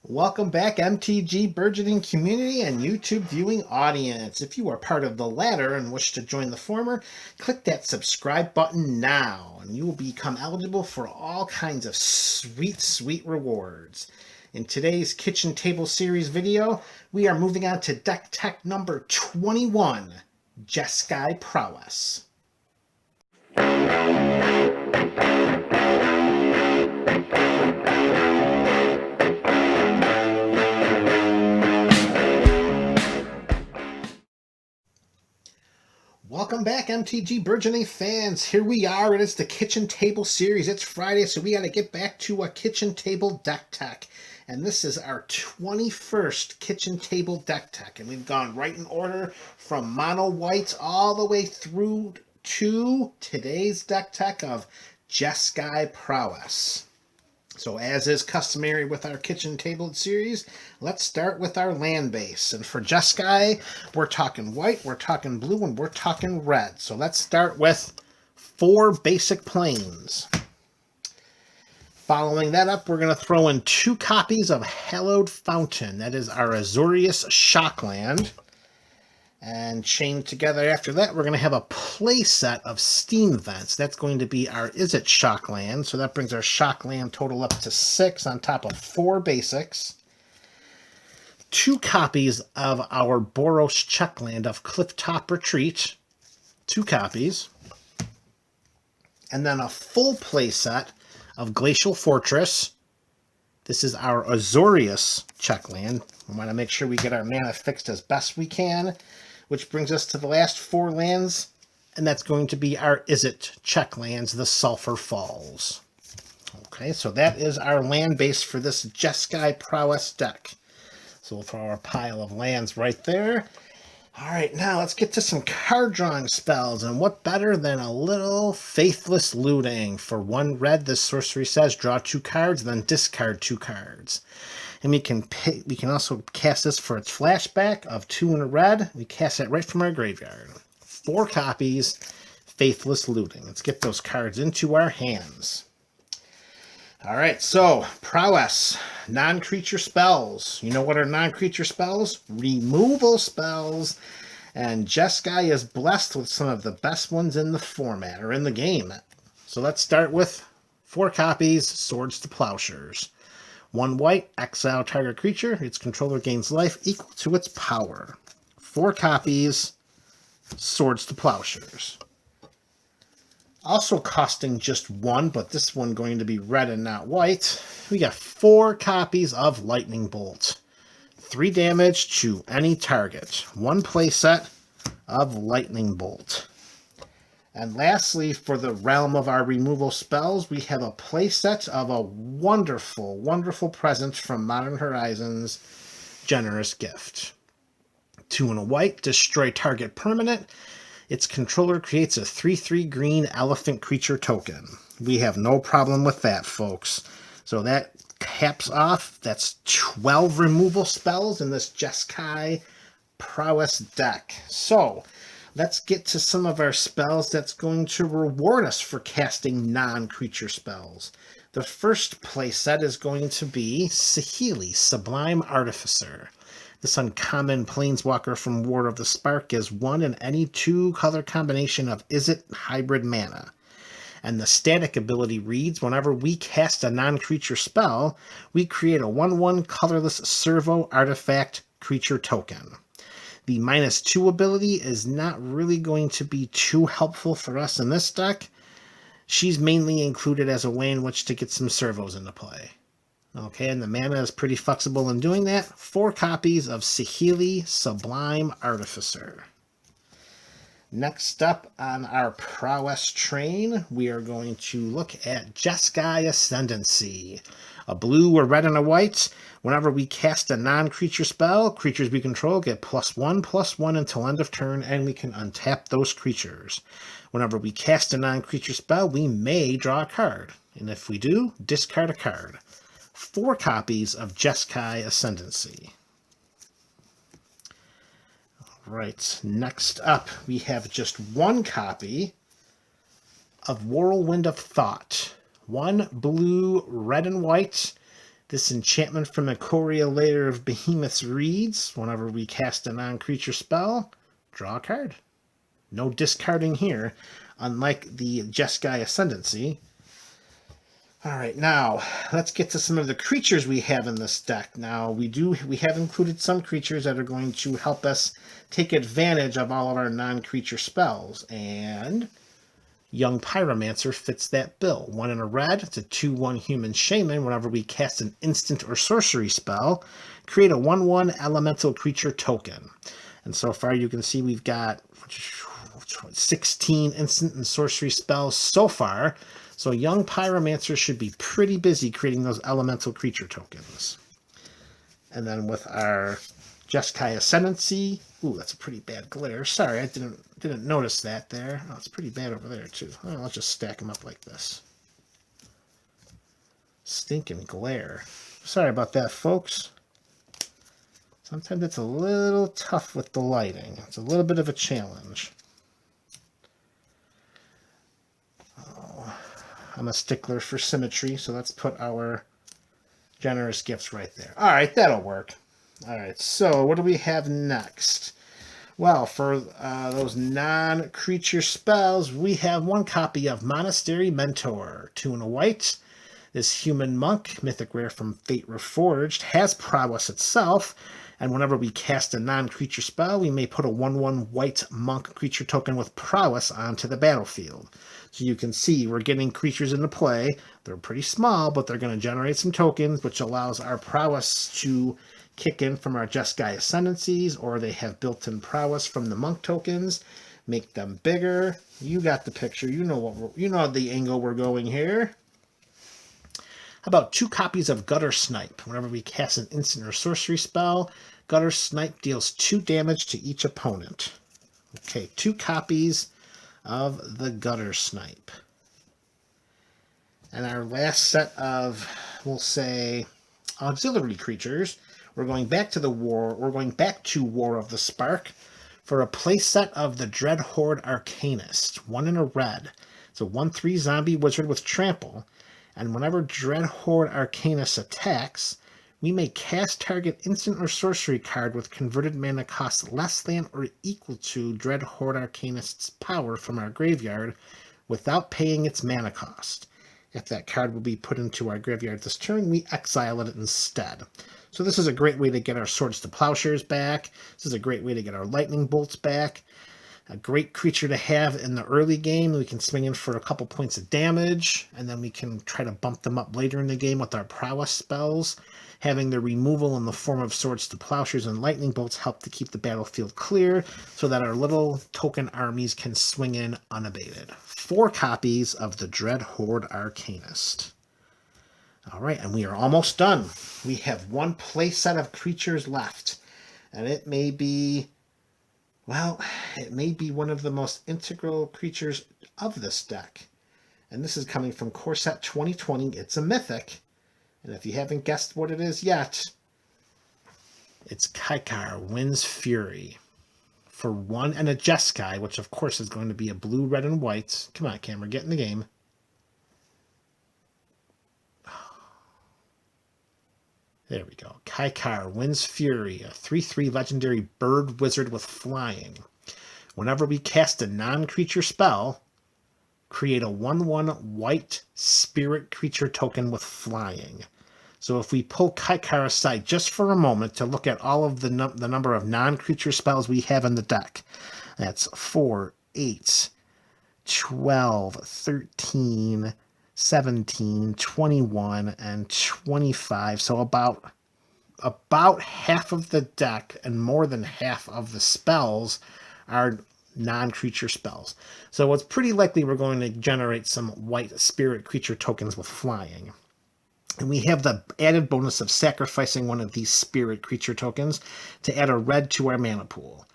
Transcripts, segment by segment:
Welcome back, MTG Burgeoning community and YouTube viewing audience. If you are part of the latter and wish to join the former, click that subscribe button now, and you will become eligible for all kinds of sweet rewards. In today's Kitchen Table Series video, we are moving on to deck tech number 21, Jeskai Prowess. Welcome back, MTG Burgeoning fans. Here we are. It is the Kitchen Table Series. It's Friday, so we got to get back to a Kitchen Table deck tech. And this is our 21st Kitchen Table deck tech. And we've gone right in order from mono white all the way through to today's deck tech of Jeskai Prowess. So as is customary with our Kitchen Table series, let's start with our land base. And for Jeskai, we're talking white, we're talking blue, and we're talking red. So let's start with 4 basic planes. Following that up, we're going to throw in 2 copies of Hallowed Fountain. That is our Allegiance Shock Land. And chained together after that, we're going to have a play set of Steam Vents. That's going to be our Is-It Shock Land. So that brings our Shock Land total up to 6 on top of 4 basics. 2 copies of our Boros Checkland of Clifftop Retreat. 2 copies. And then a full play set of Glacial Fortress. This is our Azorius Checkland. We want to make sure we get our mana fixed as best we can, which brings us to the last 4 lands, and that's going to be our Is-It Checklands, the Sulphur Falls. Okay, so that is our land base for this Jeskai Prowess deck. So we'll throw our pile of lands right there. All right, now let's get to some card drawing spells, and what better than a little Faithless Looting. For 1 red, this sorcery says draw 2 cards, then discard 2 cards. And we can also cast this for its flashback of 2 in a red. We cast it right from our graveyard. 4 copies, Faithless Looting. Let's get those cards into our hands. All right, so Prowess, non-creature spells. You know what are non-creature spells? Removal spells. And Jeskai is blessed with some of the best ones in the format, or in the game. So let's start with 4 copies, Swords to Plowshares. 1 white, exile target creature. Its controller gains life equal to its power. 4 copies, Swords to Plowshares. Also costing just 1, but this one going to be red and not white. We got 4 copies of Lightning Bolt. 3 damage to any target. 1 playset of Lightning Bolt. And lastly, for the realm of our removal spells, we have a playset of a wonderful present from Modern Horizons, Generous Gift. 2 and a white, destroy target permanent. Its controller creates a 3/3 green elephant creature token. We have no problem with that, folks. So that caps off, that's 12 removal spells in this Jeskai Prowess deck. So let's get to some of our spells that's going to reward us for casting non-creature spells. The first playset is going to be Saheeli, Sublime Artificer. This uncommon planeswalker from War of the Spark is 1 in any 2 color combination of Is-It hybrid mana. And the static ability reads, whenever we cast a non-creature spell, we create a 1/1 colorless servo artifact creature token. The -2 ability is not really going to be too helpful for us in this deck. She's mainly included as a way in which to get some servos into play. Okay, and the mana is pretty flexible in doing that. 4 copies of Saheeli, Sublime Artificer. Next up on our Prowess train, we are going to look at Jeskai Ascendancy. A blue, a red, and a white. Whenever we cast a non-creature spell, creatures we control get +1/+1 until end of turn, and we can untap those creatures. Whenever we cast a non-creature spell, we may draw a card. And if we do, discard a card. 4 copies of Jeskai Ascendancy. All right, next up, we have just 1 copy of Whirlwind of Thought. 1 blue, red, and white. Disenchantment from the Coria Layer of Behemoth's Reeds. Whenever we cast a non-creature spell, draw a card. No discarding here, unlike the Jeskai Ascendancy. Alright, now, let's get to some of the creatures we have in this deck. Now, we have included some creatures that are going to help us take advantage of all of our non-creature spells, and Young Pyromancer fits that bill. 1 in a red, it's a 2/1 human shaman. Whenever we cast an instant or sorcery spell, create a 1/1 elemental creature token. And so far you can see we've got 16 instant and sorcery spells so far. So Young Pyromancer should be pretty busy creating those elemental creature tokens. And then with our Jeskai Ascendancy, ooh, that's a pretty bad glare. Sorry, I didn't notice that there. Oh, it's pretty bad over there too. Oh, I'll just stack them up like this. Stinking glare. Sorry about that, folks. Sometimes it's a little tough with the lighting. It's a little bit of a challenge. I'm a stickler for symmetry, so let's put our generous gifts right there. All right, that'll work. All right, so what do we have next? Well, for those non-creature spells, we have 1 copy of Monastery Mentor. 2 in a white. This human monk, mythic rare from Fate Reforged, has prowess itself, and whenever we cast a non-creature spell, we may put a 1/1 white monk creature token with prowess onto the battlefield. So you can see we're getting creatures into play. They're pretty small, but they're going to generate some tokens, which allows our prowess to kick in from our Jeskai Ascendancies, or they have built-in prowess from the monk tokens. Make them bigger. You got the picture. You know the angle we're going here. How about 2 copies of Gutter Snipe? Whenever we cast an instant or sorcery spell, Gutter Snipe deals 2 damage to each opponent. Okay, 2 copies of the Gutter Snipe. And our last set of, we'll say, auxiliary creatures, we're going back to War of the Spark for a playset of the Dreadhorde Arcanist. 1 in a red. It's a 1/3 zombie wizard with trample. And whenever Dreadhorde Arcanist attacks, we may cast target instant or sorcery card with converted mana cost less than or equal to Dreadhorde Arcanist's power from our graveyard without paying its mana cost. If that card will be put into our graveyard this turn, we exile it instead. So this is a great way to get our Swords to Plowshares back. This is a great way to get our Lightning Bolts back. A great creature to have in the early game. We can swing in for a couple points of damage, and then we can try to bump them up later in the game with our prowess spells. Having the removal in the form of Swords to Plowshares and Lightning Bolts help to keep the battlefield clear so that our little token armies can swing in unabated. 4 copies of the Dreadhorde Arcanist. All right, and we are almost done. We have 1 play set of creatures left, and it may be, well, it may be one of the most integral creatures of this deck. And this is coming from Core Set 2020. It's a mythic. And if you haven't guessed what it is yet, it's Kaikar, Wind's Fury. For 1 and a Jeskai, which of course is going to be a blue, red, and white. Come on, camera, get in the game. There we go. Kaikar, Wind's Fury, a 3/3 legendary bird wizard with flying. Whenever we cast a non-creature spell, create a 1/1 white spirit creature token with flying. So if we pull Kaikar aside just for a moment to look at all of the number of non-creature spells we have in the deck, that's 4, 8, 12, 13, 17, 21, and 25. So about half of the deck and more than half of the spells are non-creature spells. So it's pretty likely we're going to generate some white spirit creature tokens with flying. And we have the added bonus of sacrificing one of these spirit creature tokens to add a red to our mana pool.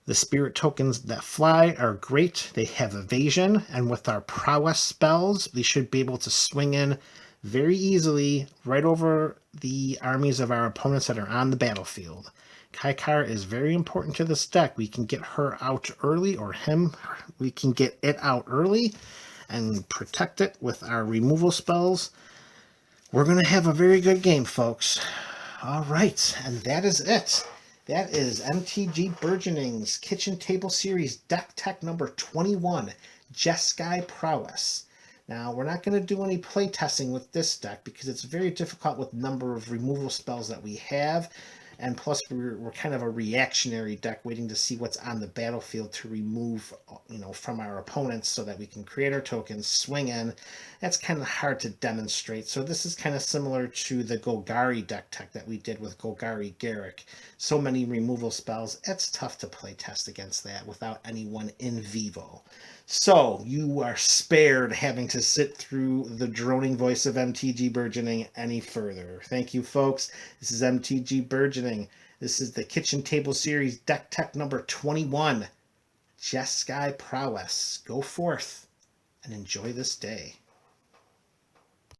The spirit tokens that fly are great. They have evasion, and with our prowess spells, we should be able to swing in very easily right over the armies of our opponents that are on the battlefield. Kaikar is very important to this deck. We can get her out early, or him. We can get it out early and protect it with our removal spells. we're going to have a very good game, folks. All right, and that is it. That is MTG Burgeoning's Kitchen Table Series Deck Tech number 21, Jeskai Prowess. Now, we're not going to do any play testing with this deck because it's very difficult with the number of removal spells that we have. And plus, we're kind of a reactionary deck waiting to see what's on the battlefield to remove, from our opponents so that we can create our tokens, swing in. That's kind of hard to demonstrate. So this is kind of similar to the Golgari deck tech that we did with Golgari Garrick. So many removal spells, it's tough to play test against that without anyone in vivo. So you are spared having to sit through the droning voice of MTG Burgeoning any further. Thank you, folks. This is MTG Burgeoning. This is the Kitchen Table Series Deck Tech number 21, Jeskai Prowess. Go forth and enjoy this day.